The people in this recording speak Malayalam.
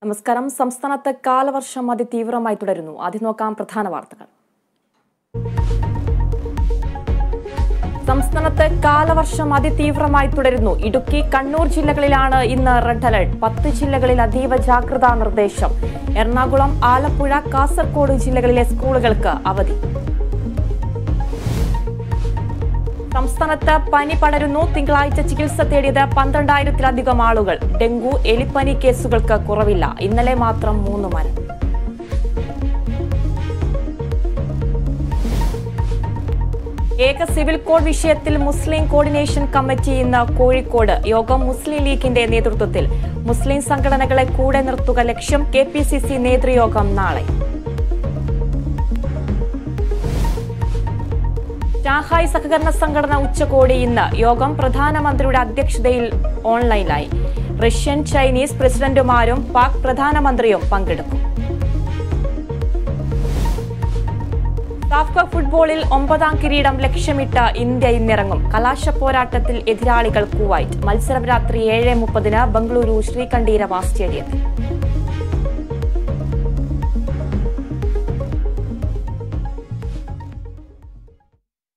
നമസ്കാരം. സംസ്ഥാനത്ത് കാലവർഷം അതിതീവ്രമായി തുടരുന്നു. ആദ്യം നോക്കാം പ്രധാന വാർത്തകൾ. സംസ്ഥാനത്ത് കാലവർഷം അതിതീവ്രമായി തുടരുന്നു. ഇടുക്കി, കണ്ണൂർ ജില്ലകളിലാണ് ഇന്ന് റെഡ് അലർട്ട്. 10 ജില്ലകളിൽ അതീവ ജാഗ്രതാ നിർദ്ദേശം. എറണാകുളം, ആലപ്പുഴ, കാസർഗോഡ് ജില്ലകളിലെ സ്കൂളുകൾക്ക് അവധി. സംസ്ഥാനത്ത് പനി പടരുന്നു. തിങ്കളാഴ്ച ചികിത്സ തേടിയത് 12,000-ലധികം ആളുകൾ. ഡെങ്കു, എലിപ്പനി കേസുകൾക്ക് കുറവില്ല. ഇന്നലെ മാത്രം 3 മരണം. ഏക സിവിൽ കോഡ് വിഷയത്തിൽ മുസ്ലിം കോർഡിനേഷൻ കമ്മിറ്റി ഇന്ന് കോഴിക്കോട്. യോഗം മുസ്ലിം ലീഗിന്റെ നേതൃത്വത്തിൽ. മുസ്ലിം സംഘടനകളെ കൂടെ നിർത്തുക ലക്ഷ്യം. KPCC നേതൃയോഗം നാളെ. ഷാങ്ഹായ് സഹകരണ സംഘടന ഉച്ചകോടി ഇന്ന്. യോഗം പ്രധാനമന്ത്രിയുടെ അധ്യക്ഷതയിൽ ഓൺലൈനായി. റഷ്യൻ, ചൈനീസ് പ്രസിഡന്റുമാരും പാക് പ്രധാനമന്ത്രിയും പങ്കെടുക്കും. സാഫ് ഫുട്ബോളിൽ 9ാം കിരീടം ലക്ഷ്യമിട്ട് ഇന്ത്യ ഇന്നിറങ്ങും. കലാശ പോരാട്ടത്തിൽ എതിരാളികൾ കുവൈറ്റ്. മത്സരം രാത്രി 7:30 ബംഗളൂരു ശ്രീകണ്ഠീരവ സ്റ്റേഡിയത്തിൽ.